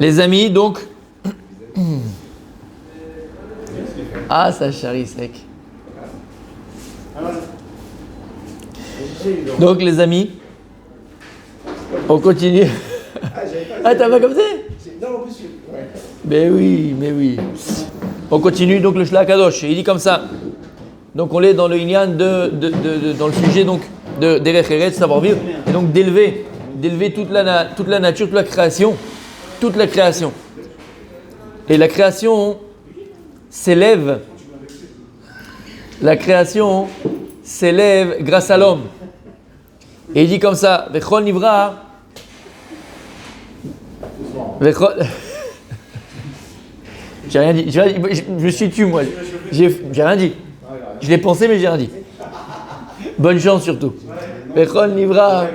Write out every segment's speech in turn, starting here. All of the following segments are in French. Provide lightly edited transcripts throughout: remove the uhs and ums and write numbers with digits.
Les amis, donc. Ah, ça charrie sec. Donc, les amis, on continue. Ah, t'as pas comme ça? Non, en plus, ouais. Mais oui. On continue donc le Shlach Kadosh. Il dit comme ça. Donc, on est dans le Inyan dans le sujet donc d'Erech Eretz, savoir vivre, et donc d'élever toute la nature, toute la création. Et la création s'élève. La création s'élève grâce à l'homme. Et il dit comme ça, Vechol Nivra. J'ai rien dit. Je me suis tué, moi. J'ai rien dit. Je l'ai pensé, mais j'ai rien dit. Bonne chance surtout. Vechol Nivra.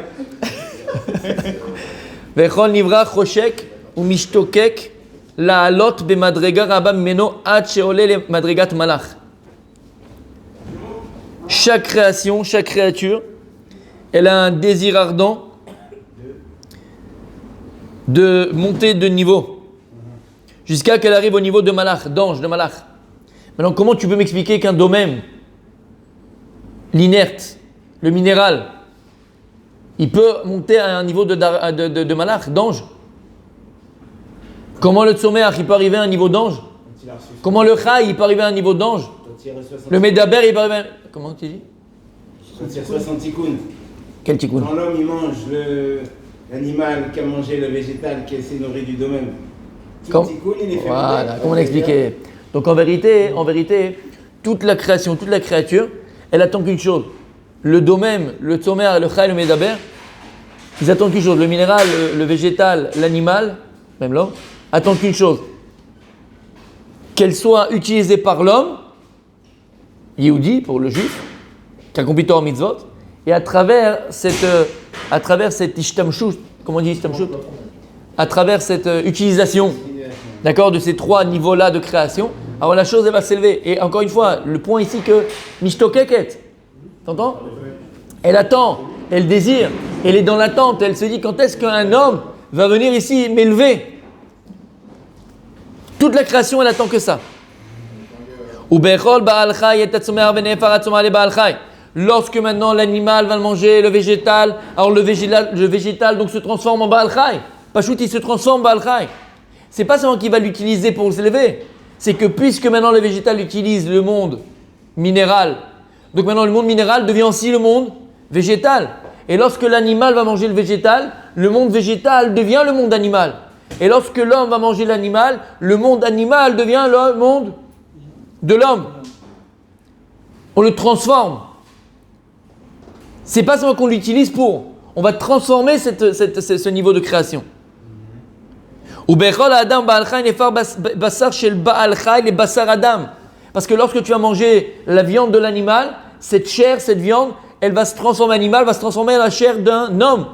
Vechol Nivra Choshek ou Mishtokek La'alot Bemadrega Rabba Meno Ad Sheole le Madregat Malach. Chaque création, chaque créature, elle a un désir ardent de monter de niveau jusqu'à qu'elle arrive au niveau de Malach, d'ange, de Malach. Maintenant, comment tu peux m'expliquer qu'un domaine, l'inerte, le minéral, il peut monter à un niveau de Malach, d'ange? Comment le Tzomeach, il peut arriver à un niveau d'ange? Comment le Chai, il peut arriver à un niveau d'ange? Le Medaber, il peut arriver à... Comment tu dis? Quand il y a 60 tikkuns. Quel tikkun? Quand l'homme il mange l'animal qui a mangé le végétal qui s'est nourri du domaine. Tout tikkun, il est fait. Voilà, comment l'expliquer? Donc en vérité, toute la création, toute la créature, elle attend qu'une chose. Le domaine, le Tzomer, le Chai, le Medaber, ils attendent qu'une chose. Le minéral, le végétal, l'animal, même l'homme, attendent qu'une chose. Qu'elle soit utilisée par l'homme, Yehudi, pour le juif, qui accomplit Torah mitzvot, et à travers cette ishtamshut, comment on dit ishtamshut? À travers cette utilisation, d'accord, de ces trois niveaux-là de création, alors la chose, elle va s'élever. Et encore une fois, le point ici que Mishtokeket, t'entends? Elle attend, elle désire, elle est dans l'attente, elle se dit quand est-ce qu'un homme va venir ici m'élever? Toute la création, elle attend que ça. Lorsque maintenant l'animal va manger le végétal, alors le végétal donc se transforme en Baal Chai. Pachout, il se transforme en Baal Chai. C'est pas seulement qu'il va l'utiliser pour s'élever, c'est que puisque maintenant le végétal utilise le monde minéral, donc maintenant le monde minéral devient aussi le monde végétal. Et lorsque l'animal va manger le végétal, le monde végétal devient le monde animal. Et lorsque l'homme va manger l'animal, le monde animal devient le monde de l'homme. On le transforme. C'est pas seulement qu'on l'utilise pour. On va transformer ce niveau de création. Parce que lorsque tu vas manger la viande de l'animal, cette chair, cette viande, elle va se transformer en animal, va se transformer en la chair d'un homme.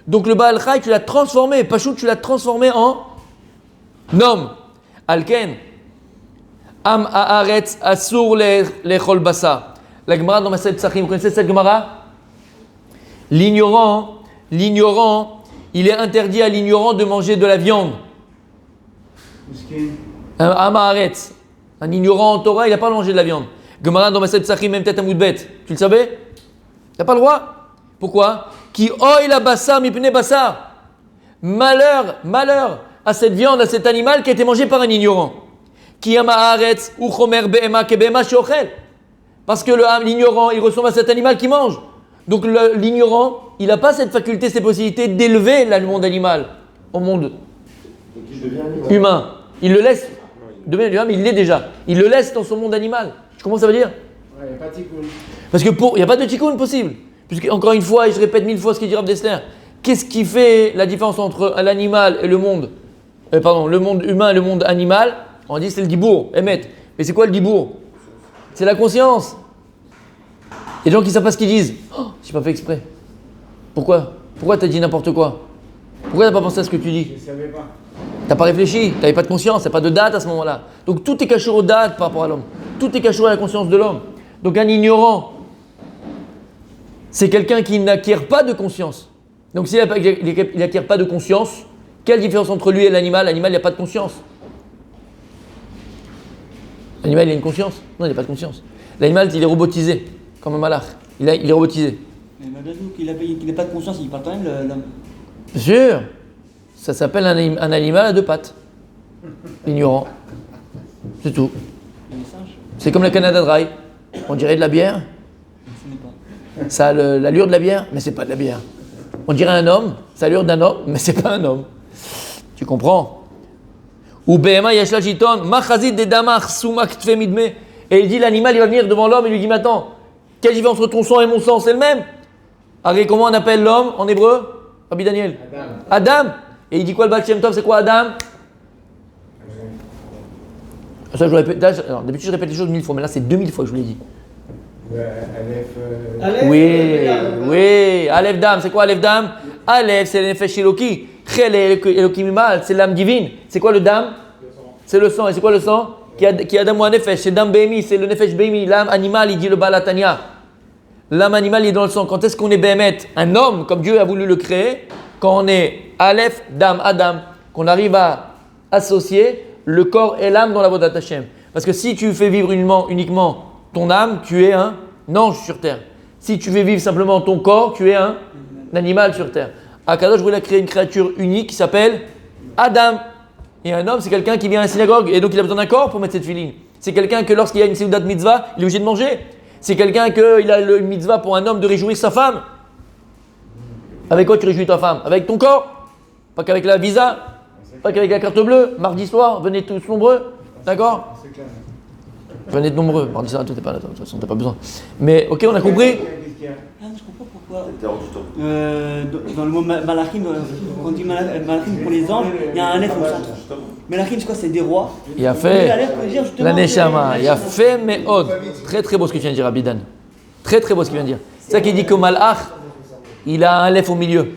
Donc le Baal Chai, tu l'as transformé. Pachout, tu l'as transformé en homme. Alken. Am haaretz asur lechol basar. La Gemara dans Masechet Psachim, vous connaissez cette Gemara? L'ignorant, il est interdit à l'ignorant de manger de la viande. Am haaretz. Un ignorant en Torah, il n'a pas mangé de la viande. Gemara dans Masechet Psachim, même tête à moudbet. Tu le savais? Il n'a pas le droit. Pourquoi? Qui oï la basar mipne basar. Malheur à cette viande, à cet animal qui a été mangé par un ignorant. Parce que l'ignorant, il ressemble à cet animal qui mange. Donc l'ignorant, il n'a pas cette faculté, cette possibilité d'élever le monde animal au monde humain. Il le laisse, devient humain, mais il l'est déjà. Il le laisse dans son monde animal. Tu comprends ce que ça veut dire? Il n'y a pas de tikkun. Parce que il n'y a pas de tikkun possible. Puisque, encore une fois, et je répète 1000 fois ce qu'il dit Rav Dessler, qu'est-ce qui fait la différence entre l'animal et le monde le monde humain et le monde animal? On dit c'est le dibour, Emet. Mais c'est quoi le dibour? C'est la conscience. Il y a des gens qui ne savent pas ce qu'ils disent. Oh, j'ai pas fait exprès. Pourquoi tu as dit n'importe quoi? Pourquoi tu n'as pas pensé à ce que tu dis? Je ne savais pas. Tu n'as pas réfléchi, tu n'avais pas de conscience, tu n'as pas de date à ce moment-là. Donc tout est caché aux dates par rapport à l'homme. Tout est caché à la conscience de l'homme. Donc un ignorant, c'est quelqu'un qui n'acquiert pas de conscience. Donc s'il n'acquiert pas de conscience, Quelle différence entre lui et l'animal? L'animal, il n'a pas de conscience. L'animal, il a une conscience? Non, il n'a pas de conscience. L'animal, il est robotisé, comme un malach. Il est robotisé. Mais malgré tout, qu'il n'a pas de conscience, il parle quand même l'homme. Bien sûr. Ça s'appelle un animal à deux pattes. Ignorant. C'est tout. Les singes, C'est comme le Canada Dry. On dirait de la bière. ce n'est pas. Ça a l'allure de la bière, mais c'est pas de la bière. On dirait un homme, ça a l'allure d'un homme, mais c'est pas un homme. Tu comprends? Ou Behema Yashla Shiton, Machazit de Damar, Sumak Tfe Midme. Et il dit l'animal, il va venir devant l'homme et lui dit mais attends, quelle différence entre ton sang et mon sang? C'est le même. Arrête, comment on appelle l'homme en hébreu? Rabbi Daniel. Adam. Et il dit quoi le Baal Shem Tov? C'est quoi Adam? Ça, je répète. Alors, d'habitude, je répète les choses 1000 fois, mais là, c'est 2000 fois que je vous l'ai dit. Aleph. Oui. Aleph Dam, c'est quoi Aleph Dam? Aleph, c'est le Nefesh Eloki. Chel Eloki Mimal, c'est l'âme divine. C'est quoi le Dam? C'est le sang. Et c'est quoi le sang? Qui a Dam ou un Nefesh? C'est Dam Behemi, c'est le Nefesh Behemi. L'âme animale, il dit le Balatania. L'âme animale, il est dans le sang. Quand est-ce qu'on est Behemet? Un homme, comme Dieu a voulu le créer, quand on est Aleph, Dam, Adam, qu'on arrive à associer le corps et l'âme dans la voie d'Hachem. Parce que si tu fais vivre uniquement ton âme, tu es un ange sur terre. Si tu fais vivre simplement ton corps, tu es un animal sur terre. Akadosh voulait créer une créature unique qui s'appelle Adam. Et un homme, c'est quelqu'un qui vient à la synagogue et donc il a besoin d'un corps pour mettre cette filine. C'est quelqu'un que lorsqu'il y a une seudat mitzvah, il est obligé de manger. C'est quelqu'un qu'il a une mitzvah pour un homme de réjouir sa femme. Avec quoi tu réjouis ta femme? Avec ton corps. Pas qu'avec la visa, pas qu'avec la carte bleue. Mardi soir, venez tous nombreux. D'accord? Venez de nombreux. Mardi soir, toi t'es pas là, de toute façon, t'as pas besoin. Mais ok, on a compris? Ah, je comprends pourquoi. Dans le mot malachim, quand on dit malachim pour les anges, il y a un Aleph au centre. Malachim, c'est quoi? C'est des rois. Il a Et fait l'Aleph veut dire justement. la Neshama. Il a fait Me'od. Très très beau ce que tu viens de dire, Abidan. Très très beau ce qu'il vient de dire. C'est ça qu'il dit que Malach, il a un Aleph au milieu.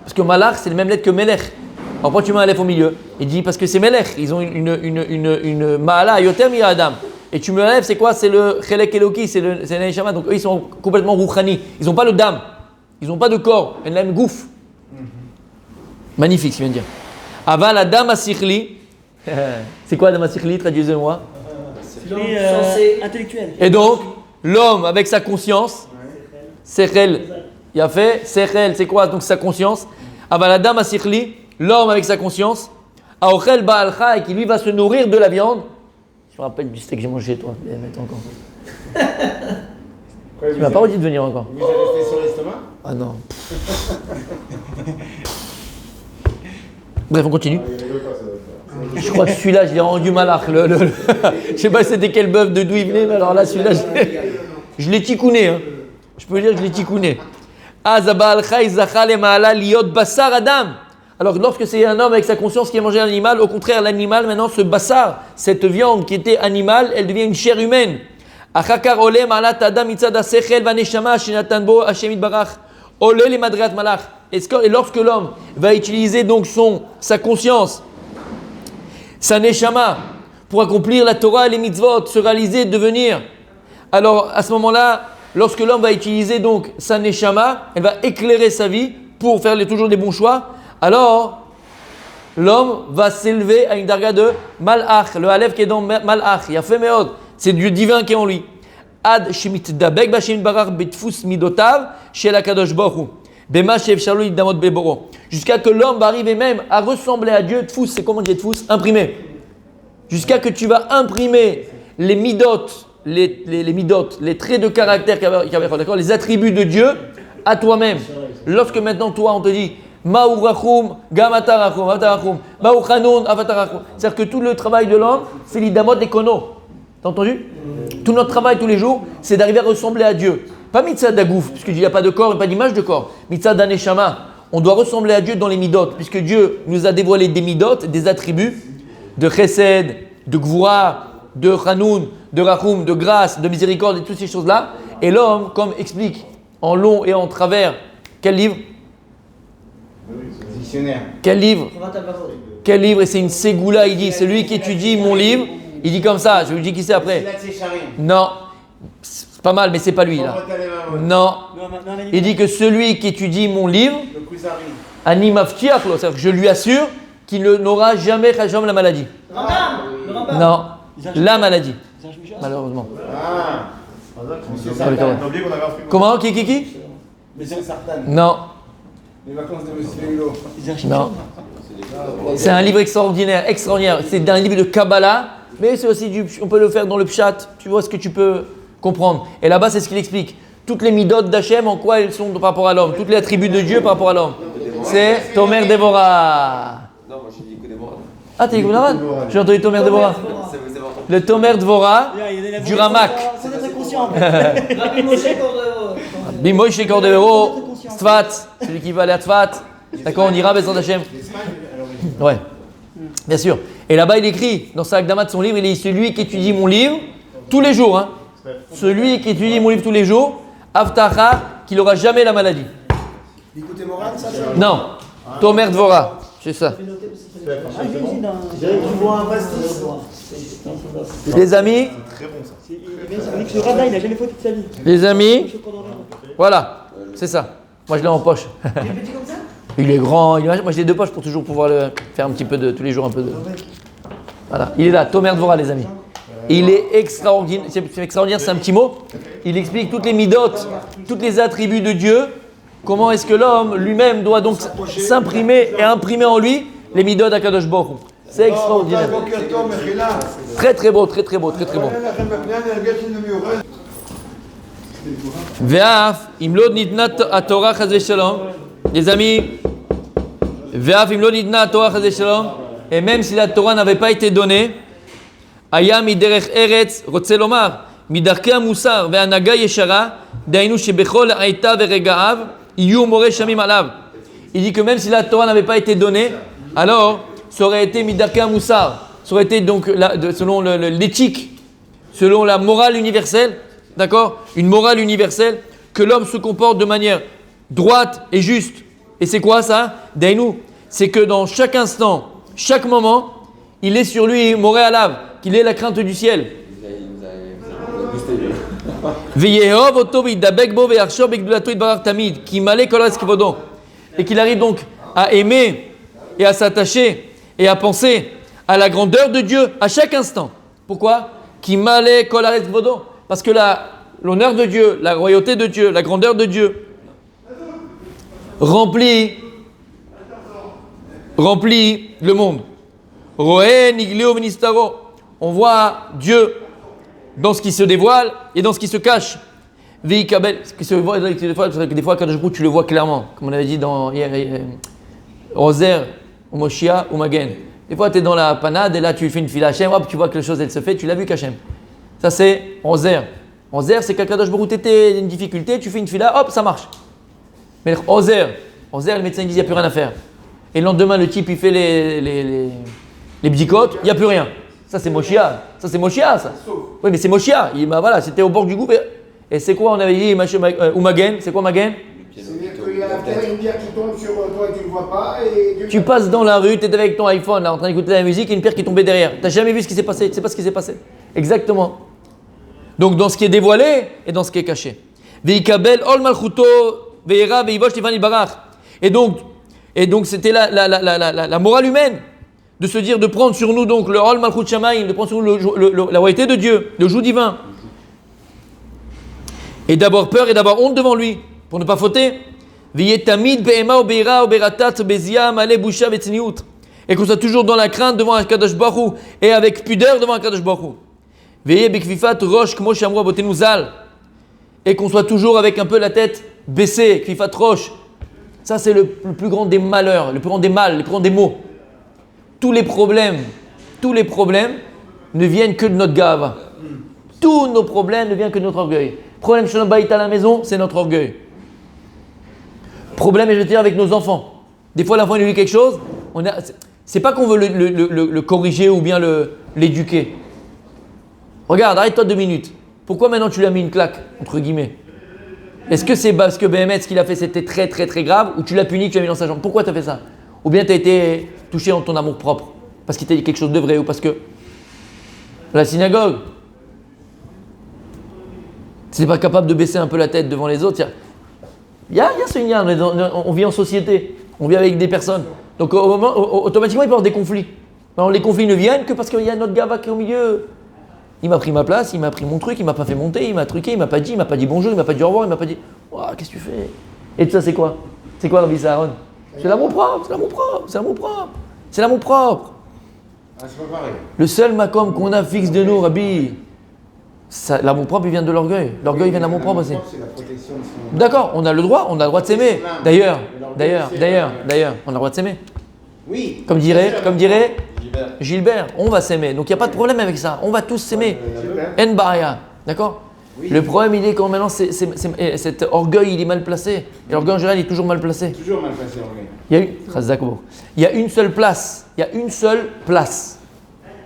Parce que Malach, c'est le même lettre que Melech. Alors pourquoi tu mets un Aleph au milieu? Il dit parce que c'est Melech. Ils ont une Ma'ala, Yotem, ya Adam. Et tu me lèves, c'est quoi? C'est le Chelek Eloki, c'est le Neshama. Donc eux, ils sont complètement rouchani. Ils n'ont pas le dam. Ils n'ont pas de corps. Ils ont même gouf. Magnifique, ce qu'il vient de dire. Aval Adam Asichli. C'est quoi Adam Asichli? Traduisez-moi. C'est intellectuel. Et donc, l'homme avec sa conscience, Sechel. Il a fait Sechel, c'est quoi donc sa conscience? Aval Adam Asichli, l'homme avec sa conscience. Aochel Baalcha, et qui lui va se nourrir de la viande. Je me rappelle du steak que j'ai mangé chez toi. Encore. Tu m'as pas redit de venir encore. Vous êtes resté sur l'estomac? Ah non. Bref, on continue. Je crois que celui-là, je l'ai rendu malach. Je sais pas c'était quel bœuf, d'où il venait, mais alors là, celui-là, je l'ai tikouné. Hein. Je peux dire que je l'ai tikouné. Alors lorsque c'est un homme avec sa conscience qui a mangé un animal, au contraire, l'animal, maintenant, ce bassar, cette viande qui était animale, elle devient une chair humaine. Et lorsque l'homme va utiliser donc sa conscience, sa neshama, pour accomplir la Torah et les mitzvot, se réaliser, devenir, alors à ce moment-là, lorsque l'homme va utiliser donc sa neshama, elle va éclairer sa vie pour faire toujours des bons choix. Alors, l'homme va s'élever à une darga de Malach, le Aleph qui est dans Malach, il a fait Meod, c'est Dieu divin qui est en lui. Ad shemit dabek b'Hashem barar betfus midotav shel HaKadosh Baruch Hu bema she'efshar lo yidamot beboro. Jusqu'à que l'homme va arriver même à ressembler à Dieu. Tfus, c'est comment dire tfus? Imprimer. Jusqu'à que tu vas imprimer les midot, les midot, les traits de caractère d'accord, les attributs de Dieu à toi-même. Lorsque maintenant toi on te dit Ma'u rachum, gamata rachum, atarachum, Ma'u chanoun, avatarachum. C'est-à-dire que tout le travail de l'homme, c'est l'idamot d'écono. T'as entendu? Tout notre travail tous les jours, c'est d'arriver à ressembler à Dieu. Pas mitzad d'agouf, puisqu'il n'y a pas de corps et pas d'image de corps. Mitzad d'aneshama. On doit ressembler à Dieu dans les midot, puisque Dieu nous a dévoilé des midot, des attributs de chesed, de gvura, de chanoun, de rachum, de grâce, de miséricorde et toutes ces choses-là. Et l'homme, comme explique en long et en travers, quel livre? Dictionnaire. Quel livre? Quel livre? Et c'est une ségoula, il dit, celui qui étudie mon livre, il dit comme ça, je vous dis qui c'est après. Non, c'est pas mal, mais c'est pas lui là. Non, il dit que celui qui étudie mon livre, Ani maftiach lo, c'est-à-dire que je lui assure qu'il n'aura jamais la maladie. Non, la maladie, malheureusement. Comment? Qui? Mais c'est certain. Non. Les vacances de Monsieur Hulot. Non. C'est un livre extraordinaire. C'est un livre de Kabbalah, mais c'est aussi on peut le faire dans le Pshat. Tu vois ce que tu peux comprendre. Et là-bas, c'est ce qu'il explique. Toutes les midot d'Hachem, en quoi elles sont par rapport à l'homme. Toutes les attributs de Dieu par rapport à l'homme. C'est Tomer Devora. Non, moi j'ai dit que des morales. Ah, t'es Gounarad? J'ai entendu Tomer Devora. Le Tomer Devora du Ramak. C'est très conscient. Bimoïche Cordero, Stvat, celui qui va aller à Stvat. D'accord, on ira Bezant Hachem. Ouais, bien sûr. Et là-bas, il écrit dans sa Akdama de son livre, il est celui qui étudie mon livre tous les jours. Hein. Celui qui étudie mon livre tous les jours, Avtacha, qu'il n'aura jamais la maladie. L'écoute moral, ça Non, Tomer Dvora, c'est ça. Les amis, Le radin, il n'a jamais fauté de sa vie. les amis, voilà, c'est ça. Moi, je l'ai en poche. Il est grand, moi j'ai 2 poches pour toujours pouvoir le faire un petit peu de tous les jours un peu de. Voilà, il est là, Tomer Dvora, les amis. Il est extraordinaire, c'est extraordinaire, c'est un petit mot. Il explique toutes les midotes, tous les attributs de Dieu. Comment est-ce que l'homme lui-même doit donc s'imprimer et imprimer en lui les midotes à Kadosh Baruch Hu. C'est extraordinaire. Très beau. Ve'af imlod nitna Torah chas v'shalom. Les amis, ve'af imlod nitna Torah chas v'shalom. Et même si la Torah n'avait pas été donnée, aya miderech eretz rotze lomar midarkei hamusar ve'hanaga yeshara dainu shebechol ha'ita ve'rega'av iyu moreh shamim alav. Il dit que même si la Torah n'avait pas été donnée, alors ça aurait été midarkei hamusar, ça aurait été donc selon l'éthique, selon la morale universelle, d'accord, une morale universelle, que l'homme se comporte de manière droite et juste. Et c'est quoi ça? Dainu, c'est que dans chaque instant, chaque moment, il est sur lui moré alav, qu'il ait la crainte du ciel. Et qu'il arrive donc à aimer et à s'attacher et à penser à la grandeur de Dieu à chaque instant. Pourquoi? Parce que l'honneur de Dieu, la royauté de Dieu, la grandeur de Dieu remplit le monde. On voit Dieu dans ce qui se dévoile et dans ce qui se cache. Des fois, quand tu le vois clairement, comme on avait dit dans Roser, ou Moshia, ou Magen. Des fois, tu es dans la panade et là, tu fais une file à Hachem, hop, tu vois que les choses, elles se font, tu l'as vu qu'Hachem. Ça, c'est Roser. Roser, c'est quand Kadosh Baruch Hu t'étais une difficulté, tu fais une fila, hop, ça marche. Mais Roser, les médecins disent, il n'y a plus rien à faire. Et le lendemain, le type, il fait les bdicotes, il n'y a plus rien. Ça, c'est Moshia. Ça. Oui, mais c'est Moshia. Voilà, c'était au bord du gouffre. Et c'est quoi, on avait dit, ou Magen? C'est quoi Magen? C'est-à-dire qu'il y a une pierre qui tombe sur toi et tu ne le vois pas. Et tu passes dans la rue, tu es avec ton iPhone là, en train d'écouter la musique et une pierre qui est tombée derrière. Tu n'as jamais vu ce qui s'est passé, tu ne sais pas ce qui s'est passé. Exactement. Donc dans ce qui est dévoilé et dans ce qui est caché. Et donc c'était la morale humaine de se dire, de prendre sur nous donc le Ol Malchut Shamayim, de prendre sur nous la royauté de Dieu, le joug divin. Et d'avoir peur et d'avoir honte devant lui, pour ne pas fauter. Et qu'on soit toujours dans la crainte devant Akadosh Baruch Hu et avec pudeur devant Akadosh Baruch Hu. Et qu'on soit toujours avec un peu la tête baissée, Kfifat Rosh. Ça, c'est le plus grand des malheurs, le plus grand des mal, le plus grand des maux. Tous les problèmes ne viennent que de notre gava. Tous nos problèmes ne viennent que de notre orgueil. Problème chez nos à la maison, c'est notre orgueil. Problème, et je veux dire, avec nos enfants. Des fois, l'enfant il lui dit quelque chose, c'est pas qu'on veut le corriger ou bien l'éduquer. Regarde, arrête-toi 2 minutes. Pourquoi maintenant tu lui as mis une claque, entre guillemets? Est-ce que c'est parce que BMS, ce qu'il a fait, c'était très très très grave, ou tu l'as puni, tu l'as mis dans sa jambe? Pourquoi tu as fait ça? Ou bien tu as été touché en ton amour propre, parce qu'il t'a dit quelque chose de vrai, ou parce que la synagogue, tu n'es pas capable de baisser un peu la tête devant les autres. Il y a ce lien, on vit en société. On vit avec des personnes. Donc automatiquement, il peut y avoir des conflits. Alors, les conflits ne viennent que parce qu'il y a un autre gars qui est au milieu. Il m'a pris ma place, il m'a pris mon truc, il m'a pas fait monter, il m'a truqué, il m'a pas dit bonjour, il m'a pas dit au revoir, il m'a pas dit Ouah, qu'est-ce que tu fais? Et tout ça, c'est quoi? C'est quoi, Rabbi Saharon? C'est l'amour propre, c'est l'amour propre, c'est l'amour propre. C'est l'amour propre. Ah, c'est pas pareil. Le seul makom qu'on a fixe de nous, Rabbi, l'amour propre, il vient de l'orgueil. L'orgueil vient de l'amour propre aussi. C'est la protection de son... D'accord, on a le droit de s'aimer. D'ailleurs, on a le droit de s'aimer. Oui. Comme dirait Gilbert, on va s'aimer. Donc il n'y a pas de problème avec ça. On va tous s'aimer. En baria. D'accord? Oui. Le problème, il est quand maintenant, cet orgueil, il est mal placé. Et l'orgueil en général, il est toujours mal placé. Toujours mal placé, orgueil. Il y a une seule place. Il y a une seule place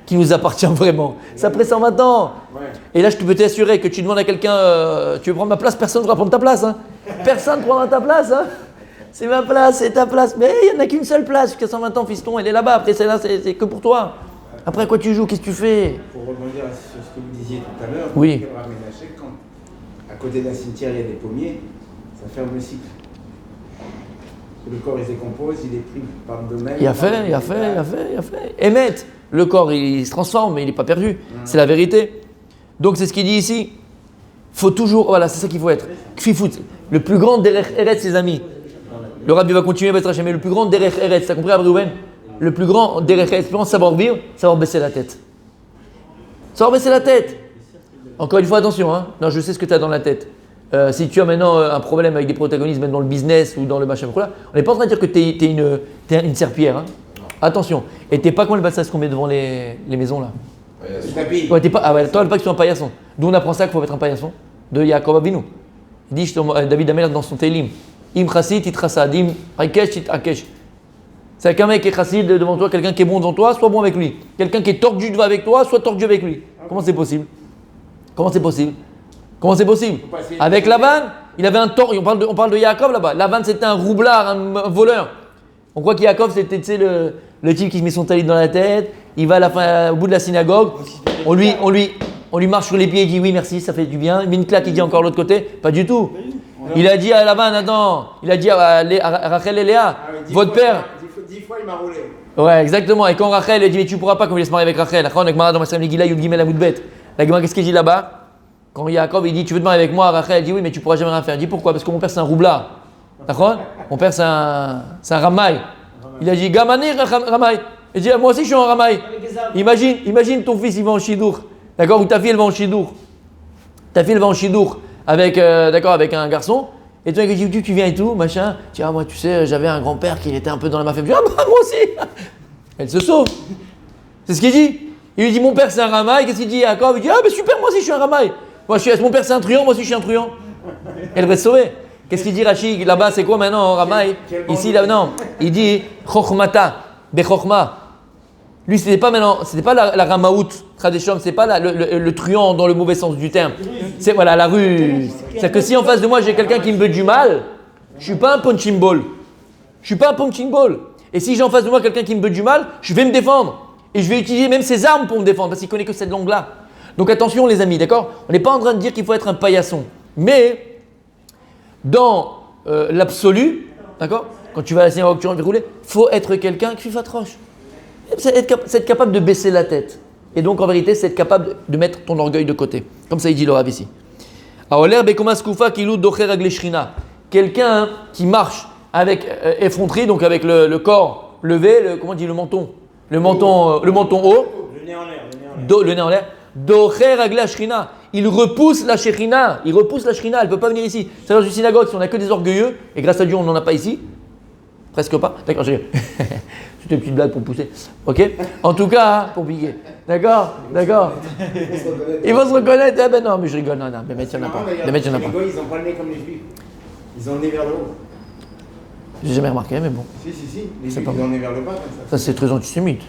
qui nous appartient vraiment. C'est après 120 ans. Ouais. Et là, je peux t'assurer que tu demandes à quelqu'un, tu veux prendre ma place, personne ne va prendre ta place. Hein. Personne ne prendra ta place. Hein. C'est ma place, c'est ta place. Mais il n'y en a qu'une seule place. Jusqu'à 120 ans, fiston, elle est là-bas. Après, celle-là, c'est que pour toi. Après, à quoi tu joues? Qu'est-ce que tu fais? Pour rebondir sur ce que vous disiez tout à l'heure, Oui. Quand à côté d'un cimetière, il y a des pommiers, ça ferme le cycle. Le corps, il se décompose, il est pris par le domaine. Il a fait. Émet, le corps, il se transforme, mais il n'est pas perdu. C'est la vérité. Donc, c'est ce qu'il dit ici. Faut toujours, voilà, c'est ça qu'il faut être. Kfifout, le plus grand derech eretz, ses amis. Le rabbi va continuer, mais le plus grand derech eretz, t'as compris, Abdouben? Le plus grand derech eretz, le plus grand savoir vivre, savoir baisser la tête. Savoir baisser la tête. Encore une fois, attention, hein. Non, je sais ce que tu as dans la tête. Si tu as maintenant un problème avec des protagonistes, même dans le business ou dans le machin, on n'est pas en train de dire que tu es une serpillière. Hein. Attention. Et t'es pas comme le bassas qu'on met devant les maisons là. Ouais, t'es pas, ah ouais, toi, pas que tu sois un paillasson. D'où on apprend ça qu'il faut être un paillasson. De Yaakov Avinu. Il dit, David Amelach dans son Télim, Im chassid it chassad, im hakesh it hakesh. C'est qu'un mec qui est chassid devant toi, quelqu'un qui est bon devant toi, sois bon avec lui. Quelqu'un qui est tordu avec toi, sois tordu avec lui. Comment c'est possible? Comment c'est possible? Comment c'est possible? Avec Lavan, il avait un tort. On parle de Yaakov là-bas. Lavan, c'était un roublard, un voleur. On croit qu'Yaakov, c'était le type qui se met son talit dans la tête. Il va au bout de la synagogue. On lui marche sur les pieds et dit oui, merci, ça fait du bien. Il met une claque, il dit encore l'autre côté. Pas du tout. Il a dit à Lavan, attends, il a dit à Rachel et Léa, votre père. 10 fois, il m'a roulé. Ouais, exactement. Et quand Rachel, elle dit mais tu pourras pas, quand il se marier avec Rachel. La Gemara, qu'est-ce qu'il dit là-bas? Quand Yaakov il dit tu veux te marier avec moi, Rachel dit oui mais tu pourras jamais rien faire. Il dit pourquoi? Parce que mon père c'est un roublard. D'accord? Mon père c'est un ramaï. Il a dit Gamani ramaï. Il dit moi aussi je suis un ramaï. Imagine ton fils il va en chidour. D'accord? Ou ta fille elle va en chidour. Ta fille elle va en chidour avec avec un garçon. Et toi il dit tu viens et tout machin. Tu dis moi tu sais j'avais un grand-père qui était un peu dans la mafia. Je dis moi aussi. Elle se sauve. C'est ce qu'il dit. Il lui dit mon père c'est un ramaï. Qu'est-ce qu'il dit Yaakov? Il dit super moi aussi je suis un ramaï. Mon père c'est un truand, moi aussi je suis un truand. Elle va se sauver. Qu'est-ce qu'il dit Rachid? Là-bas c'est quoi maintenant Ramaï? Ici là non. Il dit Chochmata, Bechochma. Lui c'était pas la Ramaout, Tradishom, c'est pas le truand dans le mauvais sens du terme. C'est voilà la rue. C'est que si en face de moi j'ai quelqu'un qui me veut du mal, je suis pas un punching ball. Et si j'ai en face de moi quelqu'un qui me veut du mal, je vais me défendre. Et je vais utiliser même ses armes pour me défendre parce qu'il connaît que cette langue-là. Donc attention les amis, d'accord? On n'est pas en train de dire qu'il faut être un paillasson. Mais dans l'absolu, d'accord? Quand tu vas à la synagogue, tu vas rouler, il faut être quelqu'un qui fatroche. C'est être capable de baisser la tête. Et donc en vérité, c'est être capable de mettre ton orgueil de côté. Comme ça il dit le Rav ici. Quelqu'un qui marche avec effronterie, donc avec le corps levé, comment on dit, le menton haut. Le nez en l'air. Le nez en l'air. Docher agla shrina. Il repousse la shrina. Elle ne peut pas venir ici. C'est dans une synagogue, si on n'a que des orgueilleux, et grâce à Dieu, on n'en a pas ici. Presque pas. D'accord, j'ai c'était une petite blague pour pousser. Ok? En tout cas, pour piquer. D'accord? Ils vont se reconnaître. Eh ben non, mais je rigole. Non, mais il n'y en a pas. Les Goïs, ils n'ont pas le nez comme les Juifs. Ils ont le nez vers le haut. J'ai jamais remarqué, mais bon. Si. Les Juifs, ils ont le nez vers le bas comme ça. Ça, c'est très antisémite.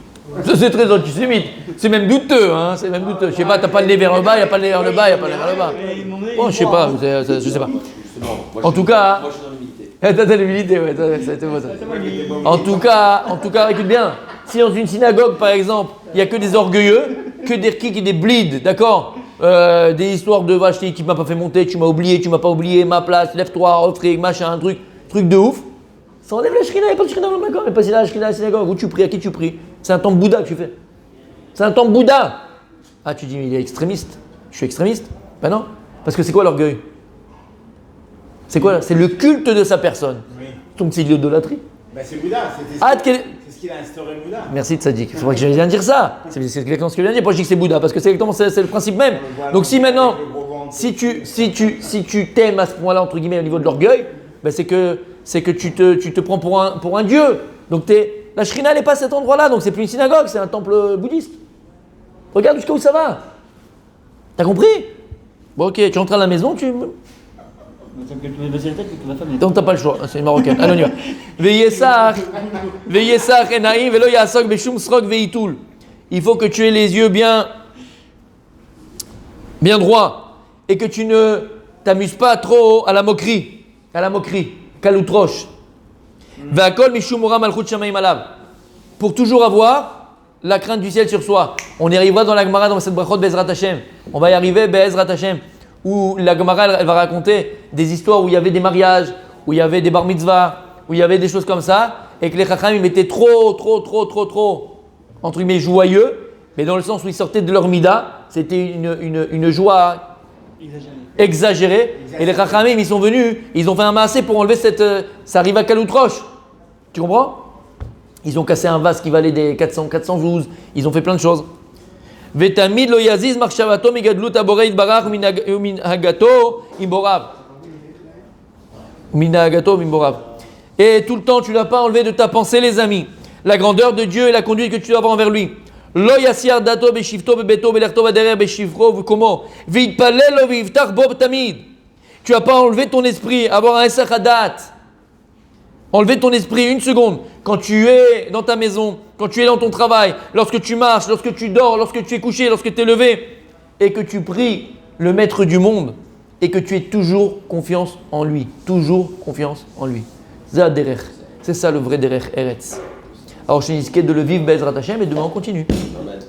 C'est même douteux, hein. C'est même douteux. Je sais pas, t'as pas le nez vers le bas, il n'y a pas le nez vers le bas, Bon, je sais pas, je sais pas. En tout cas. Moi, je suis dans l'humilité. T'as l'humilité, ouais, ça a été beau ça. En tout cas, écoute bien. Si dans une synagogue, par exemple, il n'y a que des orgueilleux, que des kicks et des bleeds, d'accord? Des histoires de vache qui m'a pas fait monter, tu m'as oublié, tu m'as pas oublié, ma place, lève-toi, offrir, machin, un truc de ouf. Ça enlève la shrina, il n'y a pas de shrina dans le Makom, il n'y a pas de shrina à la synagogue. Où tu pries, à qui tu pries? C'est un temple Bouddha que tu fais. C'est un temple Bouddha. Ah, tu dis, mais il est extrémiste. Je suis extrémiste? Ben non. Parce que c'est quoi l'orgueil? C'est quoi? C'est le culte de sa personne. Oui. Donc c'est l'idolâtrie. Ben, c'est Bouddha, c'est ce qu'il a instauré Bouddha. Merci Tzadik. Il faudrait que je vienne dire ça. C'est exactement ce que je viens de dire. Moi je dis que c'est Bouddha parce que c'est exactement c'est le principe même. Donc si maintenant, si tu t'aimes à ce point-là entre guillemets au niveau de l'orgueil, ben c'est que tu te prends pour un dieu. Donc la shrina n'est pas à cet endroit-là. Donc c'est plus une synagogue, c'est un temple bouddhiste. Regarde jusqu'à où ça va. T'as compris? Bon ok, tu rentres à la maison, donc t'as pas le choix, c'est une marocaine. Allez on y va. Veillesach enaim velo yasok beshum srok veitul. Il faut que tu aies les yeux bien droits et que tu ne t'amuses pas trop à la moquerie, kaloutroche. Ve'akol mishum ora malchut shamayim alav. Pour toujours avoir la crainte du ciel sur soi. On y arrivera dans la Gemara dans cette brachot Be'ezrat Hashem. On va y arriver Be'ezrat Hashem. Où la Gemara elle va raconter des histoires où il y avait des mariages, où il y avait des bar mitzvah, où il y avait des choses comme ça, et que les chachamim étaient trop, entre guillemets, joyeux, mais dans le sens où ils sortaient de leur mida, c'était une joie exagérée. Et les chachamim, ils sont venus, ils ont fait un maasé pour enlever ça arrive à Kaloutroche. Tu comprends? Ils ont cassé un vase qui valait des 412, ils ont fait plein de choses. Vetamid lo yaziz marshavato migadlut aboreit barach minagato imborav. Minagato imborav. Et tout le temps, tu ne l'as pas enlevé de ta pensée, les amis. La grandeur de Dieu et la conduite que tu dois avoir envers lui. Lo yasiar dato beshivto bebeto belerto baderer beshivro comment? Vitpalelo vivtar bob tamid. Tu n'as pas enlevé ton esprit, avoir un esachadat. Enlever ton esprit une seconde quand tu es dans ta maison, quand tu es dans ton travail, lorsque tu marches, lorsque tu dors, lorsque tu es couché, lorsque tu es levé et que tu pries le maître du monde et que tu aies toujours confiance en lui. Toujours confiance en lui. C'est ça le vrai derech Eretz. Alors je suis de le vivre Be'ezrat Hashem et demain on continue. Amen.